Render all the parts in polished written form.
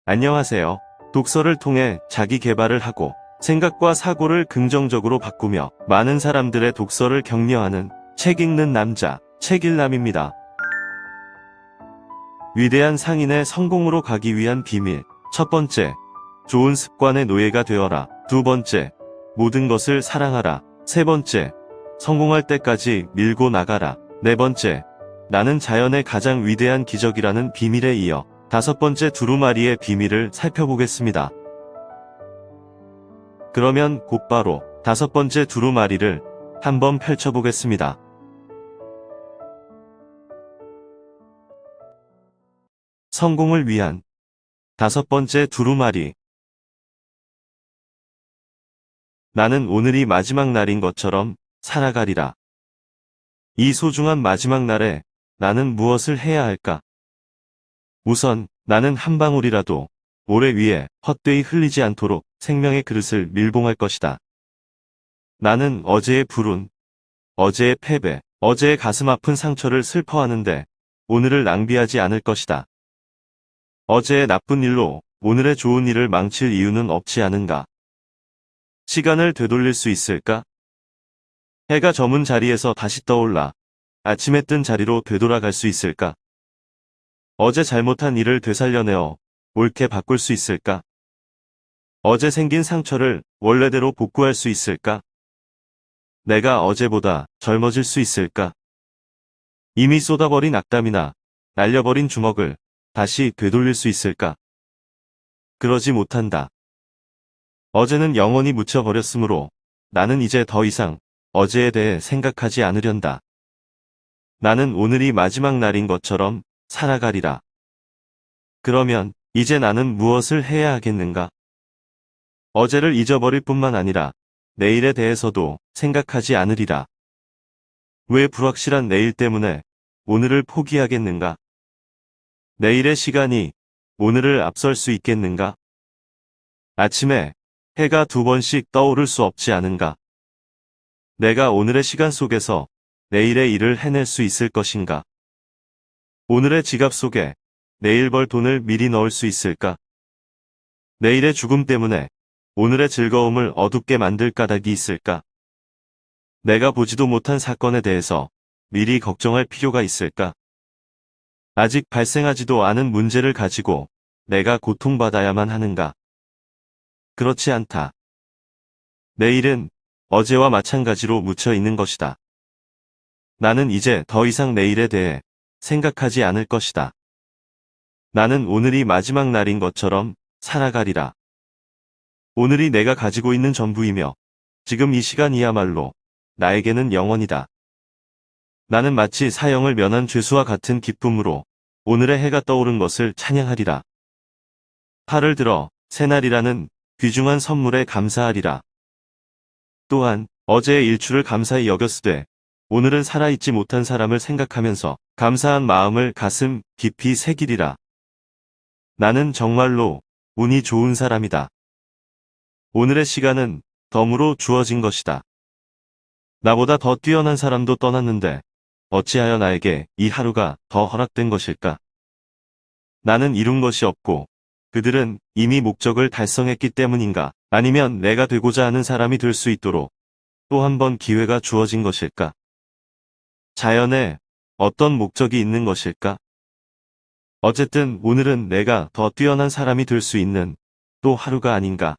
안녕하세요. 독서를 통해 자기 개발을 하고 생각과 사고를 긍정적으로 바꾸며 많은 사람들의 독서를 격려하는 책 읽는 남자, 책일남입니다. 위대한 상인의 성공으로 가기 위한 비밀. 첫 번째, 좋은 습관의 노예가 되어라. 두 번째, 모든 것을 사랑하라. 세 번째, 성공할 때까지 밀고 나가라. 네 번째, 나는 자연의 가장 위대한 기적이라는 비밀에 이어 다섯 번째 두루마리의 비밀을 살펴보겠습니다. 그러면 곧바로 다섯 번째 두루마리를 한번 펼쳐보겠습니다. 성공을 위한 다섯 번째 두루마리. 나는 오늘이 마지막 날인 것처럼 살아가리라. 이 소중한 마지막 날에 나는 무엇을 해야 할까? 우선 나는 한 방울이라도 모래 위에 헛되이 흘리지 않도록 생명의 그릇을 밀봉할 것이다. 나는 어제의 불운, 어제의 패배, 어제의 가슴 아픈 상처를 슬퍼하는데 오늘을 낭비하지 않을 것이다. 어제의 나쁜 일로 오늘의 좋은 일을 망칠 이유는 없지 않은가? 시간을 되돌릴 수 있을까? 해가 저문 자리에서 다시 떠올라 아침에 뜬 자리로 되돌아갈 수 있을까? 어제 잘못한 일을 되살려내어 옳게 바꿀 수 있을까? 어제 생긴 상처를 원래대로 복구할 수 있을까? 내가 어제보다 젊어질 수 있을까? 이미 쏟아버린 악담이나 날려버린 주먹을 다시 되돌릴 수 있을까? 그러지 못한다. 어제는 영원히 묻혀버렸으므로 나는 이제 더 이상 어제에 대해 생각하지 않으련다. 나는 오늘이 마지막 날인 것처럼 살아가리라. 그러면 이제 나는 무엇을 해야 하겠는가? 어제를 잊어버릴 뿐만 아니라 내일에 대해서도 생각하지 않으리라. 왜 불확실한 내일 때문에 오늘을 포기하겠는가? 내일의 시간이 오늘을 앞설 수 있겠는가? 아침에 해가 두 번씩 떠오를 수 없지 않은가? 내가 오늘의 시간 속에서 내일의 일을 해낼 수 있을 것인가? 오늘의 지갑 속에 내일 벌 돈을 미리 넣을 수 있을까? 내일의 죽음 때문에 오늘의 즐거움을 어둡게 만들 까닭이 있을까? 내가 보지도 못한 사건에 대해서 미리 걱정할 필요가 있을까? 아직 발생하지도 않은 문제를 가지고 내가 고통받아야만 하는가? 그렇지 않다. 내일은 어제와 마찬가지로 묻혀 있는 것이다. 나는 이제 더 이상 내일에 대해 생각하지 않을 것이다. 나는 오늘이 마지막 날인 것처럼 살아가리라. 오늘이 내가 가지고 있는 전부이며 지금 이 시간이야말로 나에게는 영원이다. 나는 마치 사형을 면한 죄수와 같은 기쁨으로 오늘의 해가 떠오른 것을 찬양하리라. 팔을 들어 새날이라는 귀중한 선물에 감사하리라. 또한 어제의 일출을 감사히 여겼으되 오늘은 살아있지 못한 사람을 생각하면서 감사한 마음을 가슴 깊이 새기리라. 나는 정말로 운이 좋은 사람이다. 오늘의 시간은 덤으로 주어진 것이다. 나보다 더 뛰어난 사람도 떠났는데 어찌하여 나에게 이 하루가 더 허락된 것일까? 나는 이룬 것이 없고 그들은 이미 목적을 달성했기 때문인가? 아니면 내가 되고자 하는 사람이 될 수 있도록 또 한 번 기회가 주어진 것일까? 자연에 어떤 목적이 있는 것일까? 어쨌든 오늘은 내가 더 뛰어난 사람이 될 수 있는 또 하루가 아닌가?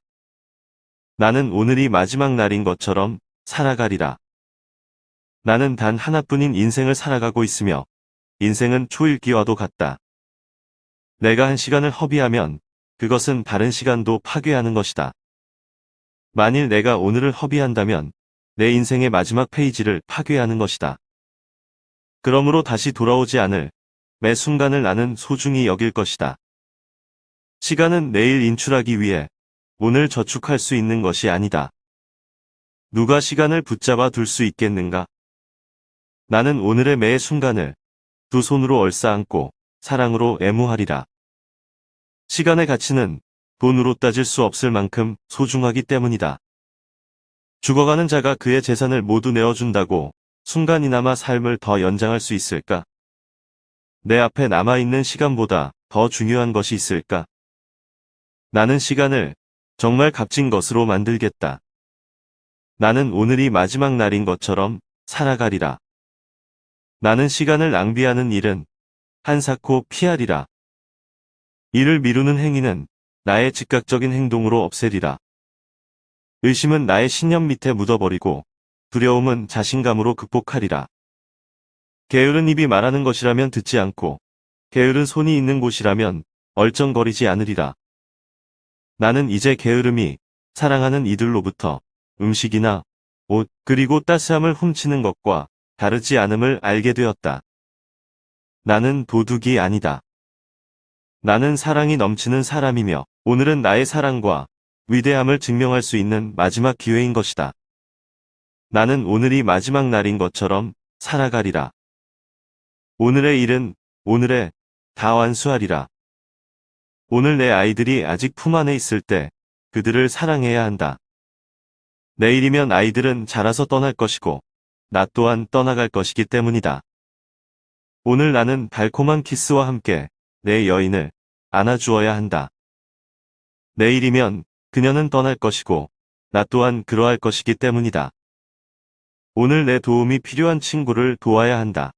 나는 오늘이 마지막 날인 것처럼 살아가리라. 나는 단 하나뿐인 인생을 살아가고 있으며 인생은 초읽기와도 같다. 내가 한 시간을 허비하면 그것은 다른 시간도 파괴하는 것이다. 만일 내가 오늘을 허비한다면 내 인생의 마지막 페이지를 파괴하는 것이다. 그러므로 다시 돌아오지 않을 매 순간을 나는 소중히 여길 것이다. 시간은 내일 인출하기 위해 오늘 저축할 수 있는 것이 아니다. 누가 시간을 붙잡아 둘 수 있겠는가? 나는 오늘의 매 순간을 두 손으로 얼싸안고 사랑으로 애무하리라. 시간의 가치는 돈으로 따질 수 없을 만큼 소중하기 때문이다. 죽어가는 자가 그의 재산을 모두 내어준다고 순간이나마 삶을 더 연장할 수 있을까? 내 앞에 남아있는 시간보다 더 중요한 것이 있을까? 나는 시간을 정말 값진 것으로 만들겠다. 나는 오늘이 마지막 날인 것처럼 살아가리라. 나는 시간을 낭비하는 일은 한사코 피하리라. 이를 미루는 행위는 나의 즉각적인 행동으로 없애리라. 의심은 나의 신념 밑에 묻어버리고 두려움은 자신감으로 극복하리라. 게으른 입이 말하는 것이라면 듣지 않고 게으른 손이 있는 곳이라면 얼쩡거리지 않으리라. 나는 이제 게으름이 사랑하는 이들로부터 음식이나 옷 그리고 따스함을 훔치는 것과 다르지 않음을 알게 되었다. 나는 도둑이 아니다. 나는 사랑이 넘치는 사람이며 오늘은 나의 사랑과 위대함을 증명할 수 있는 마지막 기회인 것이다. 나는 오늘이 마지막 날인 것처럼 살아가리라. 오늘의 일은 오늘에 다 완수하리라. 오늘 내 아이들이 아직 품 안에 있을 때 그들을 사랑해야 한다. 내일이면 아이들은 자라서 떠날 것이고 나 또한 떠나갈 것이기 때문이다. 오늘 나는 달콤한 키스와 함께 내 여인을 안아주어야 한다. 내일이면 그녀는 떠날 것이고 나 또한 그러할 것이기 때문이다. 오늘 내 도움이 필요한 친구를 도와야 한다.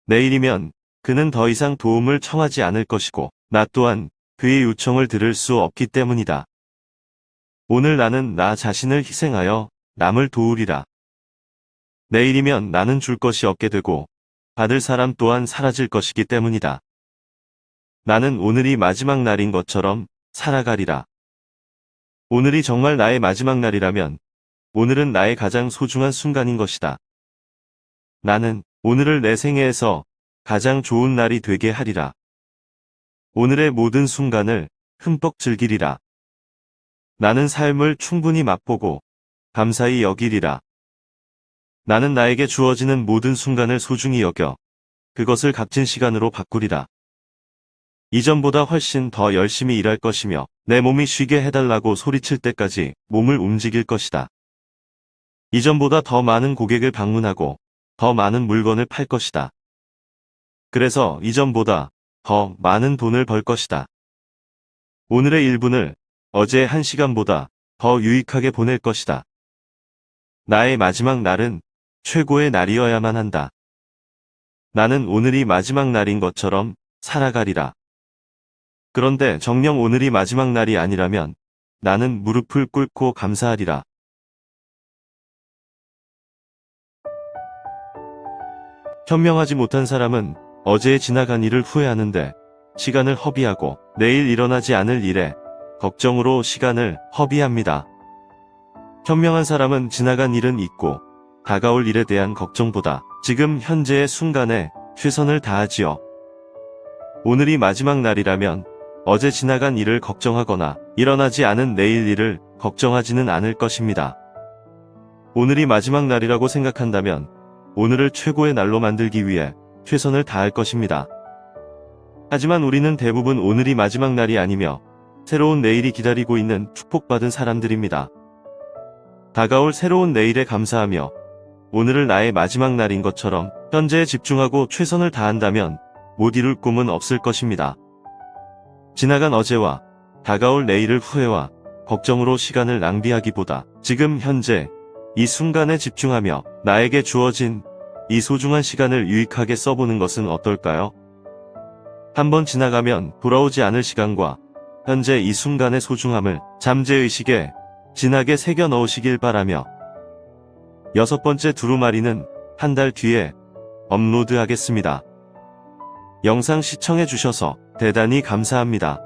내일이면 그는 더 이상 도움을 청하지 않을 것이고 나 또한 그의 요청을 들을 수 없기 때문이다. 오늘 나는 나 자신을 희생하여 남을 도우리라. 내일이면 나는 줄 것이 없게 되고 받을 사람 또한 사라질 것이기 때문이다. 나는 오늘이 마지막 날인 것처럼 살아가리라. 오늘이 정말 나의 마지막 날이라면 오늘은 나의 가장 소중한 순간인 것이다. 나는 오늘을 내 생애에서 가장 좋은 날이 되게 하리라. 오늘의 모든 순간을 흠뻑 즐기리라. 나는 삶을 충분히 맛보고 감사히 여기리라. 나는 나에게 주어지는 모든 순간을 소중히 여겨 그것을 값진 시간으로 바꾸리라. 이전보다 훨씬 더 열심히 일할 것이며 내 몸이 쉬게 해달라고 소리칠 때까지 몸을 움직일 것이다. 이전보다 더 많은 고객을 방문하고 더 많은 물건을 팔 것이다. 그래서 이전보다 더 많은 돈을 벌 것이다. 오늘의 1분을 어제의 1시간보다 더 유익하게 보낼 것이다. 나의 마지막 날은 최고의 날이어야만 한다. 나는 오늘이 마지막 날인 것처럼 살아가리라. 그런데 정녕 오늘이 마지막 날이 아니라면 나는 무릎을 꿇고 감사하리라. 현명하지 못한 사람은 어제에 지나간 일을 후회하는데 시간을 허비하고 내일 일어나지 않을 일에 걱정으로 시간을 허비합니다. 현명한 사람은 지나간 일은 잊고 다가올 일에 대한 걱정보다 지금 현재의 순간에 최선을 다하지요. 오늘이 마지막 날이라면 어제 지나간 일을 걱정하거나 일어나지 않은 내일 일을 걱정하지는 않을 것입니다. 오늘이 마지막 날이라고 생각한다면 오늘을 최고의 날로 만들기 위해 최선을 다할 것입니다. 하지만 우리는 대부분 오늘이 마지막 날이 아니며 새로운 내일이 기다리고 있는 축복받은 사람들입니다. 다가올 새로운 내일에 감사하며 오늘을 나의 마지막 날인 것처럼 현재에 집중하고 최선을 다한다면 못 이룰 꿈은 없을 것입니다. 지나간 어제와 다가올 내일을 후회와 걱정으로 시간을 낭비하기보다 지금 현재 이 순간에 집중하며 나에게 주어진 이 소중한 시간을 유익하게 써보는 것은 어떨까요? 한번 지나가면 돌아오지 않을 시간과 현재 이 순간의 소중함을 잠재의식에 진하게 새겨 넣으시길 바라며 6번째 두루마리는 한 달 뒤에 업로드하겠습니다. 영상 시청해주셔서 대단히 감사합니다.